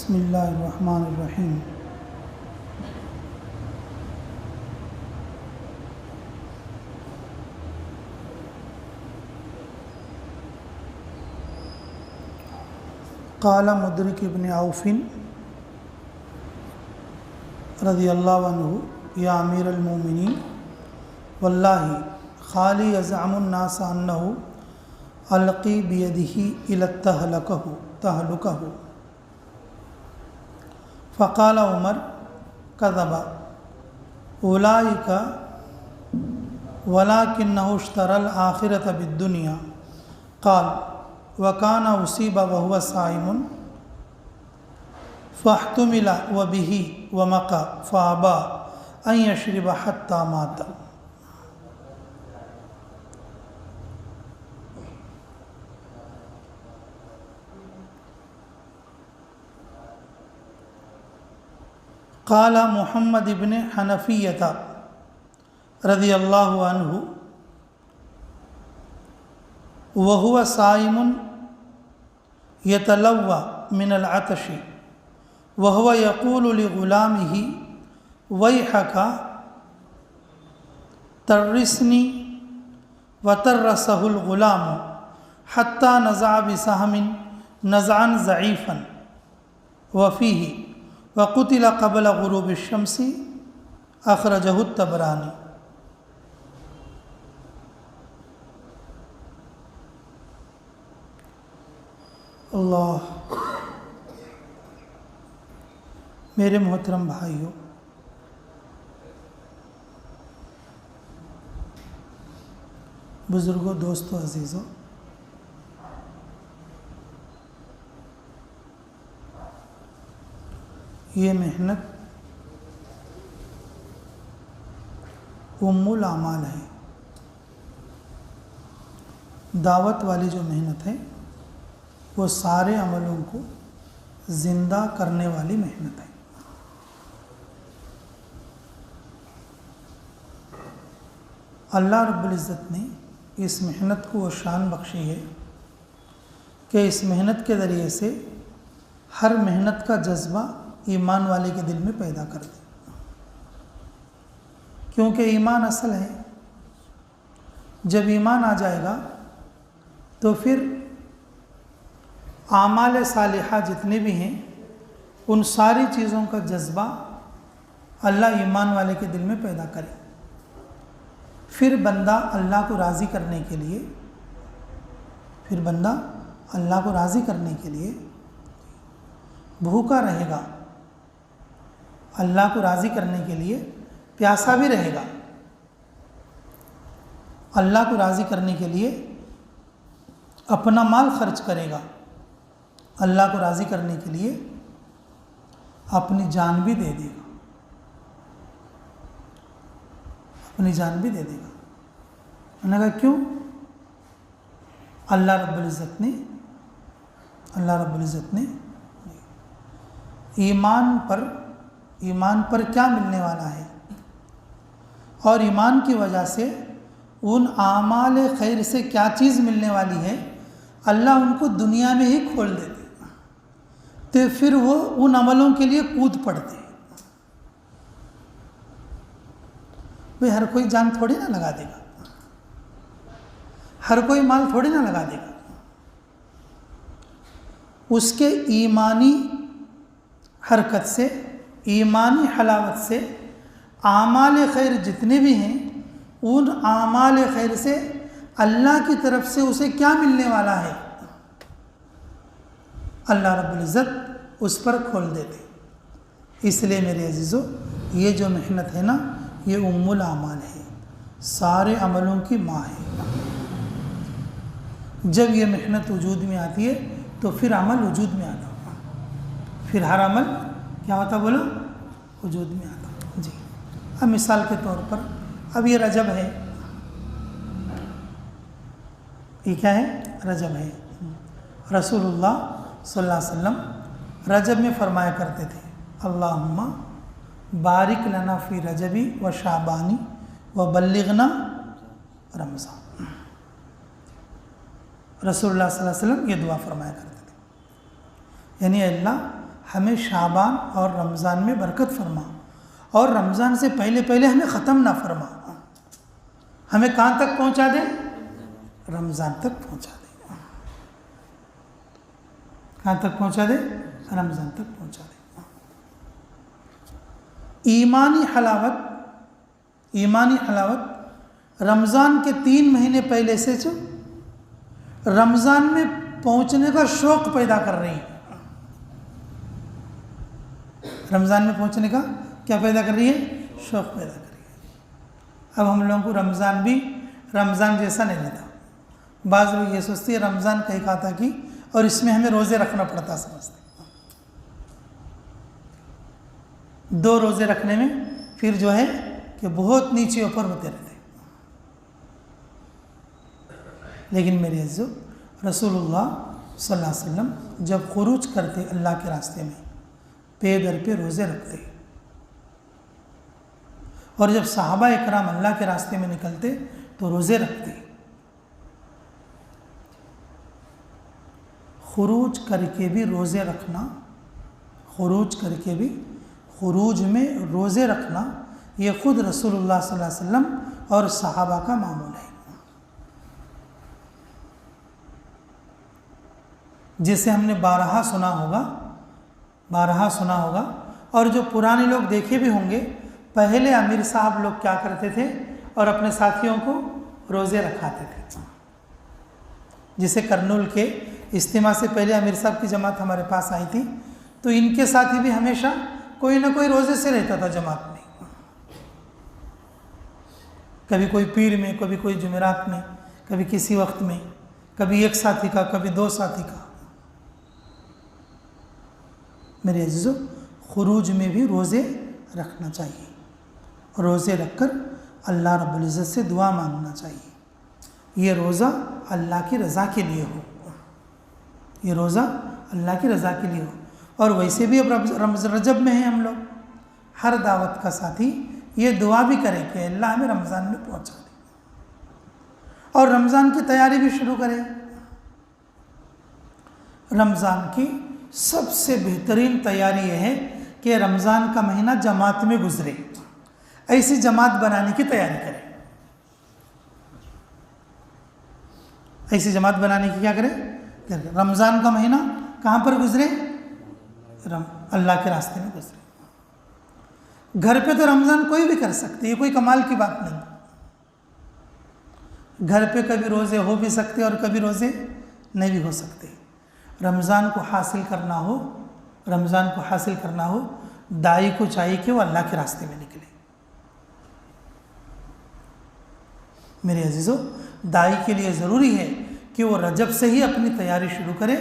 بسم اللہ الرحمن الرحیم۔ قال مدرک ابن عوف رضی اللہ عنہ یا امیر المومنین واللہ خالی یزعم الناس انہ القی بیدہ الی تہلکہ فقال عمر کذب اولئک ولکنہ اشتری الآخرۃ بالدنیا قال وکان اصیب وہو صائم فاحتمل وبہ ومقى فابى ان یشرب حتی مات۔ قال محمد بن حنفیۃ رضی اللہ عنہ وهو صائم يتلوى من العطش وهو يقول لغلامه ويحك ترسني وترسه الغلام حتى نزع بسهم نزعا ضعيفا وفيه وقتل قبل غروب الشمس اخرجہ الطبرانی۔ اللہ، میرے محترم بھائیوں، بزرگوں، دوستوں، عزیزوں، یہ محنت ام الاعمال ہے۔ دعوت والی جو محنت ہے وہ سارے عملوں کو زندہ کرنے والی محنت ہے۔ اللہ رب العزت نے اس محنت کو وہ شان بخشی ہے کہ اس محنت کے ذریعے سے ہر محنت کا جذبہ ایمان والے کے دل میں پیدا کر دے، کیونکہ ایمان اصل ہے۔ جب ایمان آ جائے گا تو پھر اعمال صالحہ جتنے بھی ہیں ان ساری چیزوں کا جذبہ اللہ ایمان والے کے دل میں پیدا کرے۔ پھر بندہ اللہ کو راضی کرنے کے لیے بھوکا رہے گا، اللہ کو راضی کرنے کے لیے پیاسا بھی رہے گا، اللہ کو راضی کرنے کے لیے اپنا مال خرچ کرے گا، اللہ کو راضی کرنے کے لیے اپنی جان بھی دے دے گا، میں نے کہا کیوں؟ اللہ رب العزت نے ایمان پر کیا ملنے والا ہے، اور ایمان کی وجہ سے ان اعمال خیر سے کیا چیز ملنے والی ہے، اللہ ان کو دنیا میں ہی کھول دیتے، تو پھر وہ ان عملوں کے لیے کود پڑتے۔ بھئی ہر کوئی جان تھوڑی نہ لگا دے گا، ہر کوئی مال تھوڑی نہ لگا دے گا۔ اس کے ایمانی حرکت سے، ایمانی حلاوت سے اعمال خیر جتنے بھی ہیں ان اعمال خیر سے اللہ کی طرف سے اسے کیا ملنے والا ہے، اللہ رب العزت اس پر کھول دیتے۔ اس لیے میرے عزیزو، یہ جو محنت ہے نا، یہ ام الاعمال ہے، سارے عملوں کی ماں ہے۔ جب یہ محنت وجود میں آتی ہے تو پھر عمل وجود میں آتا، پھر ہر عمل کیا ہوتا بولو؟ وجود میں آتا۔ جی، اب مثال کے طور پر اب یہ رجب ہے، یہ کیا ہے؟ رجب ہے۔ رسول اللہ صلی اللہ علیہ وسلم رجب میں فرمایا کرتے تھے اللہم بارک لنا فی رجبی و شعبانی و بلغنا رمضان۔ رسول اللہ صلی اللہ علیہ وسلم یہ دعا فرمایا کرتے تھے، یعنی اللہ ہمیں شعبان اور رمضان میں برکت فرما، اور رمضان سے پہلے پہلے ہمیں ختم نہ فرما، ہمیں کہاں تک پہنچا دے؟ رمضان تک پہنچا دے۔ کہاں تک پہنچا دے؟ رمضان تک پہنچا دے۔ ایمانی حلاوت رمضان کے 3 مہینے پہلے سے جو رمضان میں پہنچنے کا شوق پیدا کر رہی ہے۔ رمضان میں پہنچنے کا کیا پیدا کر رہی ہے؟ شوق پیدا کر رہی ہے۔ اب ہم لوگوں کو رمضان بھی رمضان جیسا نہیں لیتا۔ بعض لوگ یہ سوچتے ہیں رمضان کا ایک آتا کی اور اس میں ہمیں روزے رکھنا پڑتا سمجھتے ہیں۔ 2 روزے رکھنے میں پھر جو ہے کہ بہت نیچے اوپر ہوتے رہتے۔ لیکن میرے عزیزو، رسول اللہ صلی اللہ علیہ وسلم جب خروج کرتے اللہ کے راستے میں پے در پہ روزے رکھتے، اور جب صحابہ اکرام اللہ کے راستے میں نکلتے تو روزے رکھتے۔ خروج کر کے بھی روزے رکھنا، خروج میں روزے رکھنا، یہ خود رسول اللہ صلی اللہ علیہ وسلم اور صحابہ کا معمول ہے۔ جسے ہم نے بارہا سنا ہوگا، اور جو پرانے لوگ دیکھے بھی ہوں گے، پہلے امیر صاحب لوگ کیا کرتے تھے اور اپنے ساتھیوں کو روزے رکھاتے تھے۔ جسے کرنول کے اجتماع سے پہلے امیر صاحب کی جماعت ہمارے پاس آئی تھی، تو ان کے ساتھی بھی ہمیشہ کوئی نہ کوئی روزے سے رہتا تھا جماعت میں، کبھی کوئی پیر میں، کبھی کوئی جمعرات میں، کبھی کسی وقت میں، کبھی ایک ساتھی کا، کبھی 2 ساتھی کا۔ میرے عزیزو، خروج میں بھی روزے رکھنا چاہیے، روزے رکھ کر اللہ رب العزت سے دعا مانگنا چاہیے۔ یہ روزہ اللہ کی رضا کے لیے ہو، یہ روزہ اللہ کی رضا کے لیے ہو۔ اور ویسے بھی اب رجب میں ہیں ہم لوگ، ہر دعوت کا ساتھی یہ دعا بھی کرے کہ اللہ ہمیں رمضان میں پہنچا دے، اور رمضان کی تیاری بھی شروع کرے۔ رمضان کی سب سے بہترین تیاری یہ ہے کہ رمضان کا مہینہ جماعت میں گزرے، ایسی جماعت بنانے کی تیاری کرے۔ ایسی جماعت بنانے کی کیا کرے؟ رمضان کا مہینہ کہاں پر گزرے؟ اللہ کے راستے میں گزرے۔ گھر پہ تو رمضان کوئی بھی کر سکتے، یہ کوئی کمال کی بات نہیں۔ گھر پہ کبھی روزے ہو بھی سکتے اور کبھی روزے نہیں بھی ہو سکتے۔ رمضان کو حاصل کرنا ہو، داعی کو چاہیے کہ وہ اللہ کے راستے میں نکلے۔ میرے عزیزو، داعی کے لیے ضروری ہے کہ وہ رجب سے ہی اپنی تیاری شروع کرے،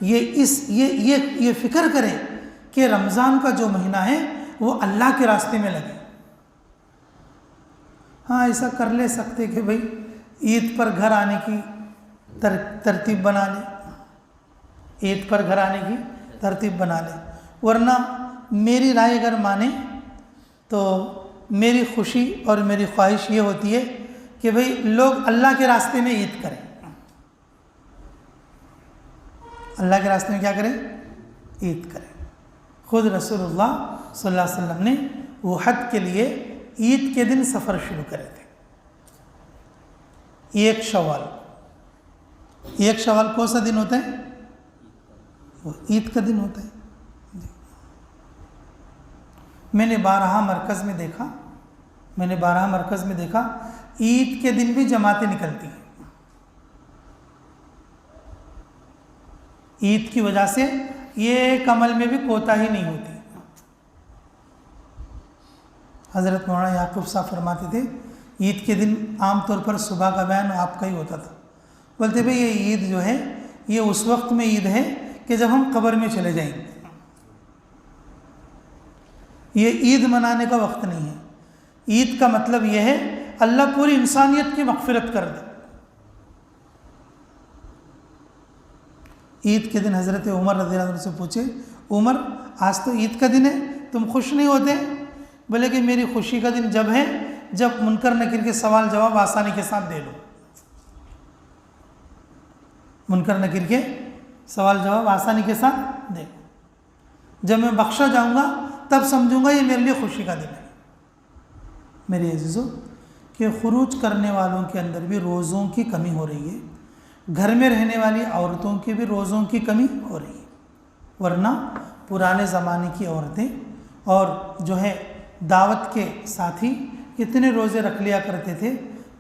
یہ فکر کرے کہ رمضان کا جو مہینہ ہے وہ اللہ کے راستے میں لگے۔ ہاں، ایسا کر لے سکتے کہ بھئی عید پر گھر آنے کی ترتیب بنا لے، عید پر گھر آنے کی ترتیب بنا لے، ورنہ میری رائے اگر مانے تو میری خوشی اور میری خواہش یہ ہوتی ہے کہ بھئی لوگ اللہ کے راستے میں عید کریں۔ اللہ کے راستے میں کیا کریں؟ عید کریں۔ خود رسول اللہ صلی اللہ علیہ وسلم نے احد کے لیے عید کے دن سفر شروع کرے تھے۔ 1 شوال کون سا دن ہوتا ہے؟ وہ عید کا دن ہوتا ہے۔ میں نے 12 مرکز میں دیکھا عید کے دن بھی جماعتیں نکلتی ہیں۔ عید کی وجہ سے یہ ایک عمل میں بھی کوتاہی نہیں ہوتی۔ حضرت مولانا یعقوب صاحب فرماتے تھے عید کے دن عام طور پر صبح کا بیان آپ کا ہی ہوتا تھا، بولتے بھئی یہ عید جو ہے یہ اس وقت میں عید ہے کہ جب ہم قبر میں چلے جائیں گے، یہ عید منانے کا وقت نہیں ہے۔ عید کا مطلب یہ ہے اللہ پوری انسانیت کی مغفرت کر دے۔ عید کے دن حضرت عمر رضی اللہ عنہ سے پوچھے، عمر آج تو عید کا دن ہے، تم خوش نہیں ہوتے؟ بولے کہ میری خوشی کا دن جب ہے جب منکر نکیر کے سوال جواب آسانی کے ساتھ دے لو۔ منکر نکیر کے سوال جواب آسانی کے ساتھ دے لو۔ جب میں بخشا جاؤں گا تب سمجھوں گا یہ میرے لیے خوشی کا دن ہے۔ میرے عزیزو کہ خروج کرنے والوں کے اندر بھی روزوں کی کمی ہو رہی ہے، گھر میں رہنے والی عورتوں کی بھی روزوں کی کمی ہو رہی ہے، ورنہ پرانے زمانے کی عورتیں اور جو ہے دعوت کے ساتھی اتنے روزے رکھ لیا کرتے تھے،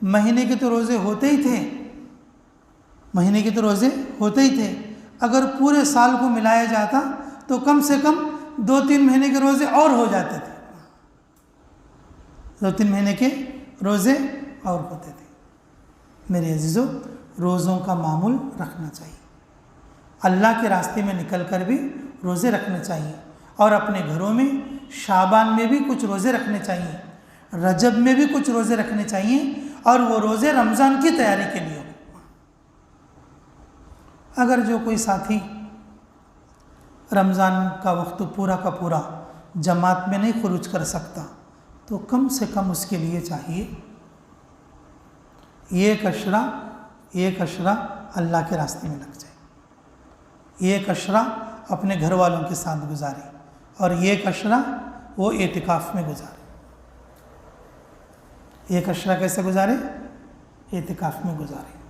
مہینے کے تو روزے ہوتے ہی تھے، مہینے کے تو روزے ہوتے ہی تھے، اگر پورے سال کو ملایا جاتا تو کم سے کم 2-3 مہینے کے روزے اور ہو جاتے تھے، 2-3 مہینے کے روزے اور ہوتے تھے۔ میرے عزیزو روزوں کا معمول رکھنا چاہیے، اللہ کے راستے میں نکل کر بھی روزے رکھنے چاہیے، اور اپنے گھروں میں شعبان میں بھی کچھ روزے رکھنے چاہیے، رجب میں بھی کچھ روزے رکھنے چاہیے، اور وہ روزے رمضان کی تیاری کے لیے ہو۔ اگر جو کوئی ساتھی رمضان کا وقت پورا کا پورا جماعت میں نہیں خروج کر سکتا تو کم سے کم اس کے لیے چاہیے ایک عشرہ اللہ کے راستے میں لگ جائے، ایک عشرہ اپنے گھر والوں کے ساتھ گزارے، اور ایک عشرہ وہ اعتکاف میں گزارے۔ ایک عشرہ کیسے گزارے؟ اعتکاف میں گزارے۔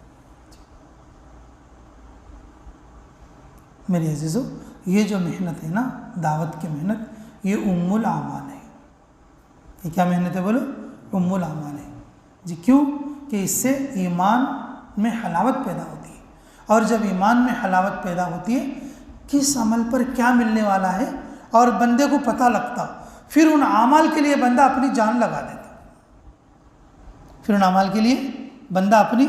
میرے عزیزو یہ جو محنت ہے نا، دعوت کی محنت، یہ ام الاعمال ہے۔ یہ کیا محنت ہے بولو؟ ام الاعمال ہے جی۔ کیوں کہ اس سے ایمان میں حلاوت پیدا ہوتی ہے، اور جب ایمان میں حلاوت پیدا ہوتی ہے کس عمل پر کیا ملنے والا ہے اور بندے کو پتہ لگتا، پھر ان اعمال کے لیے بندہ اپنی جان لگا دیتا، پھر ان اعمال کے لیے بندہ اپنی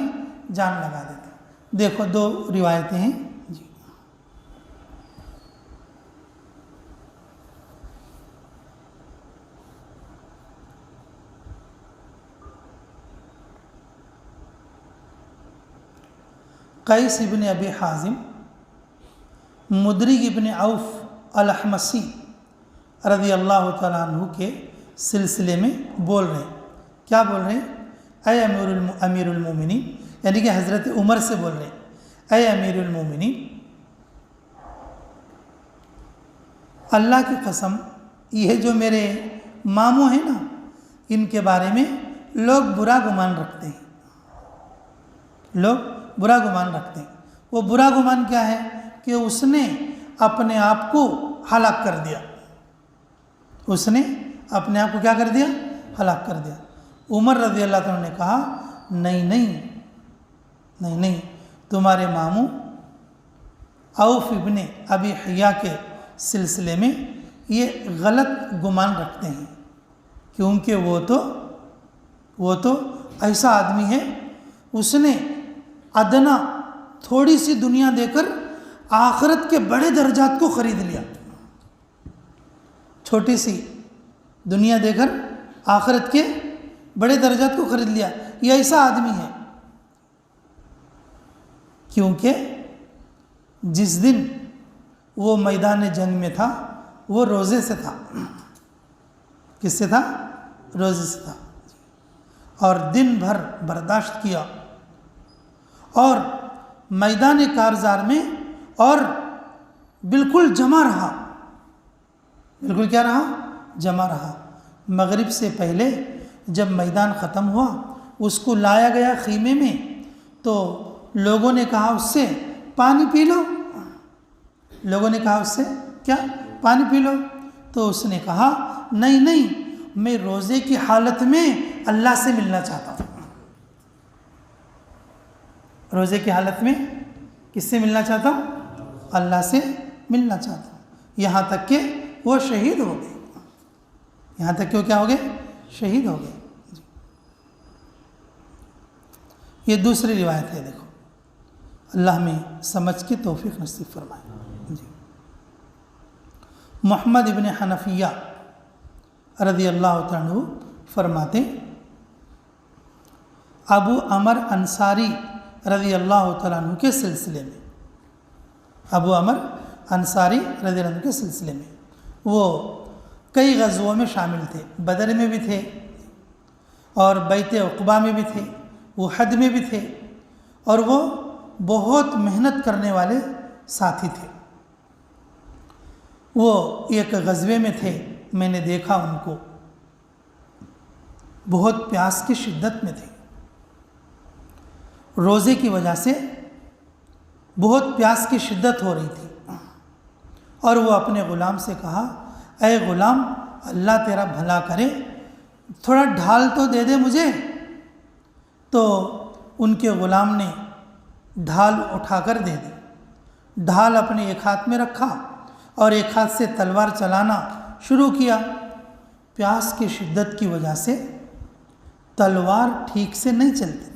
جان لگا دیتا۔ دیکھو 2 روایتیں ہیں جی۔ قیس ابن ابی حازم مدرک ابن عوف الاحمسی رضی اللہ تعالیٰ عنہ کے سلسلے میں بول رہے ہیں۔ کیا بول رہے ہیں؟ اے امیر المومنین، یعنی کہ حضرت عمر سے بول رہے ہیں، اے امیر المومنین، اللہ کی قسم یہ جو میرے ماموں ہیں نا، ان کے بارے میں لوگ برا گمان رکھتے ہیں، لوگ برا گمان رکھتے ہیں۔ وہ برا گمان کیا ہے کہ اس نے اپنے آپ کو ہلاک کر دیا، اس نے اپنے آپ کو کیا کر دیا؟ ہلاک کر دیا۔ عمر رضی اللہ عنہ نے کہا نہیں، تمہارے ماموں عوف ابن ابی حیا کے سلسلے میں یہ غلط گمان رکھتے ہیں، کیونکہ وہ تو ایسا آدمی ہے، اس نے ادنا تھوڑی سی دنیا دے کر آخرت کے بڑے درجات کو خرید لیا، چھوٹی سی دنیا دے کر آخرت کے بڑے درجات کو خرید لیا۔ یہ ایسا آدمی ہے کیونکہ جس دن وہ میدان جنگ میں تھا وہ روزے سے تھا۔ کس سے تھا؟ روزے سے تھا، اور دن بھر برداشت کیا، اور میدان کارزار میں اور بالکل جمع رہا، بالکل کیا رہا؟ جمع رہا۔ مغرب سے پہلے جب میدان ختم ہوا اس کو لایا گیا خیمے میں، تو لوگوں نے کہا اس سے پانی پی لو، لوگوں نے کہا اس سے کیا؟ پانی پی لو۔ تو اس نے کہا نہیں، میں روزے کی حالت میں اللہ سے ملنا چاہتا ہوں، روزے کی حالت میں کس سے ملنا چاہتا ہوں؟ اللہ سے ملنا چاہتا ہوں۔ یہاں تک کہ وہ شہید ہو گئے، یہاں تک کہ وہ کیا ہو گئے؟ شہید ہو گئے۔ یہ دوسری روایت ہے، دیکھو اللہ میں سمجھ کی توفیق نصیب فرمائے جی۔ محمد ابن حنفیہ رضی اللہ تعالیٰ عنہ فرماتے، ابو عمر انصاری رضی اللہ تعالیٰ عنہ کے سلسلے میں، ابو عمر انصاری رضی اللہ عنہ کے سلسلے میں، وہ کئی غزووں میں شامل تھے، بدر میں بھی تھے، اور بیت عقبہ میں بھی تھے، احد میں بھی تھے، اور وہ بہت محنت کرنے والے ساتھی تھے۔ وہ ایک غزوے میں تھے، میں نے دیکھا ان کو بہت پیاس کی شدت میں تھے، روزے کی وجہ سے بہت پیاس کی شدت ہو رہی تھی، اور وہ اپنے غلام سے کہا، اے غلام اللہ تیرا بھلا کرے، تھوڑا ڈھال تو دے دے مجھے۔ تو ان کے غلام نے ڈھال اٹھا کر دے دی، ڈھال اپنے ایک ہاتھ میں رکھا اور ایک ہاتھ سے تلوار چلانا شروع کیا۔ پیاس کی شدت کی وجہ سے تلوار ٹھیک سے نہیں چلتی تھی،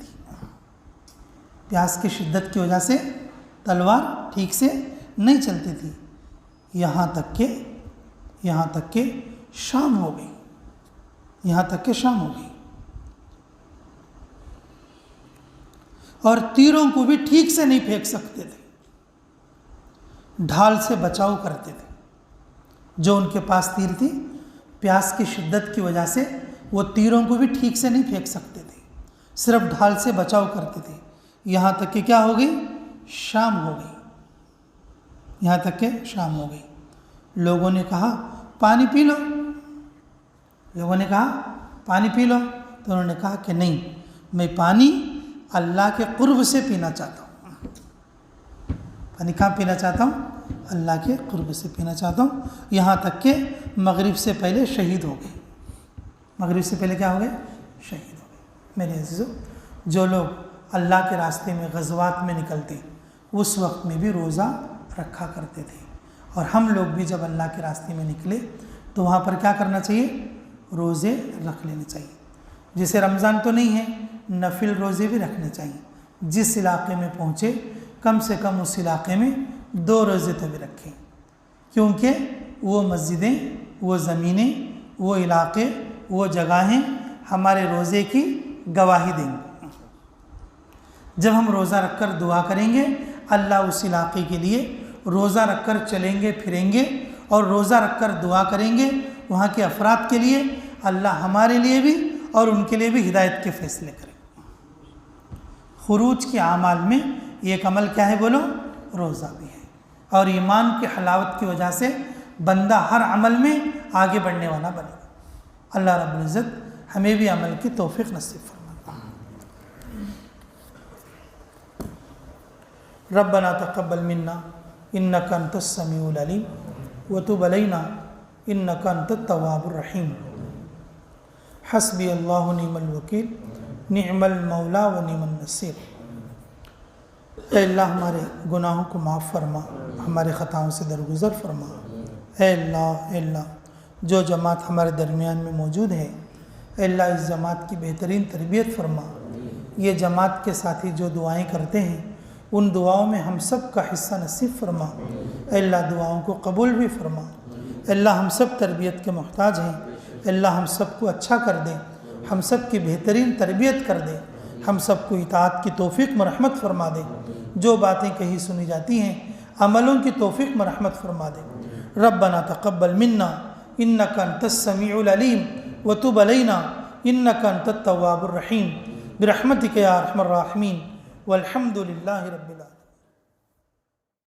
پیاس کی شدت کی وجہ سے تلوار ٹھیک سے نہیں چلتی تھی، یہاں تک کہ شام ہو گئی، اور تیروں کو بھی ٹھیک سے نہیں پھینک سکتے تھے، ڈھال سے بچاؤ کرتے تھے، جو ان کے پاس تیر تھی پیاس کی شدت کی وجہ سے وہ تیروں کو بھی ٹھیک سے نہیں پھینک سکتے تھے، صرف ڈھال سے بچاؤ کرتے تھے، یہاں تک کہ کیا ہو گئی؟ شام ہو گئی، لوگوں نے کہا پانی پی لو، تو انہوں نے کہا کہ نہیں، میں پانی اللہ کے قرب سے پینا چاہتا ہوں، پانی کہاں پینا چاہتا ہوں؟ اللہ کے قرب سے پینا چاہتا ہوں، یہاں تک کہ مغرب سے پہلے شہید ہو گئے، کیا ہو گئے؟ شہید ہو گئے۔ میرے عزیزو، جو لوگ اللہ کے راستے میں غزوات میں نکلتے اس وقت میں بھی روزہ رکھا کرتے تھے، اور ہم لوگ بھی جب اللہ کے راستے میں نکلے تو وہاں پر کیا کرنا چاہیے؟ روزے رکھ لینے چاہیے، جیسے رمضان تو نہیں ہے، نفل روزے بھی رکھنے چاہیے، جس علاقے میں پہنچے کم سے کم اس علاقے میں 2 روزے تو بھی رکھیں، کیونکہ وہ مسجدیں، وہ زمینیں، وہ علاقے، وہ جگہیں ہمارے روزے کی گواہی دیں گے۔ جب ہم روزہ رکھ کر دعا کریں گے، اللہ اس علاقے کے لیے روزہ رکھ کر چلیں گے پھریں گے، اور روزہ رکھ کر دعا کریں گے وہاں کے افراد کے لیے، اللہ ہمارے لیے بھی اور ان کے لیے بھی ہدایت کے فیصلے کریں گے۔ خروج کے اعمال میں ایک عمل کیا ہے بولو؟ روزہ بھی ہے، اور ایمان کی حلاوت کی وجہ سے بندہ ہر عمل میں آگے بڑھنے والا بنے گا۔ اللہ رب العزت ہمیں بھی عمل کی توفیق نصیب فرمائے۔ ربنا تقبل منا انک انت السمیع العلیم وتب علینا انک انت التواب الرحیم۔ حسبی اللہ نعم الوکیل نعم المولا و نعم النصیر۔ اے اللہ ہمارے گناہوں کو معاف فرما، ہمارے خطاؤں سے درگزر فرما۔ اے اللہ جو جماعت ہمارے درمیان میں موجود ہے، اے اللہ اس جماعت کی بہترین تربیت فرما۔ یہ جماعت کے ساتھی جو دعائیں کرتے ہیں ان دعاؤں میں ہم سب کا حصہ نصیب فرما۔ اے اللہ دعاؤں کو قبول بھی فرما۔ اے اللہ ہم سب تربیت کے محتاج ہیں، اے اللہ ہم سب کو اچھا کر دے، ہم سب کی بہترین تربیت کر دے، ہم سب کو اطاعت کی توفیق میں رحمت فرما دے، جو باتیں کہی سنی جاتی ہیں عملوں کی توفیق میں رحمت فرما دے۔ ربنا تقبل منا انک انت السمیع العلیم وتب علینا انک انت التواب الرحیم برحمتک یا ارحم الراحمین والحمد للہ رب العالمین۔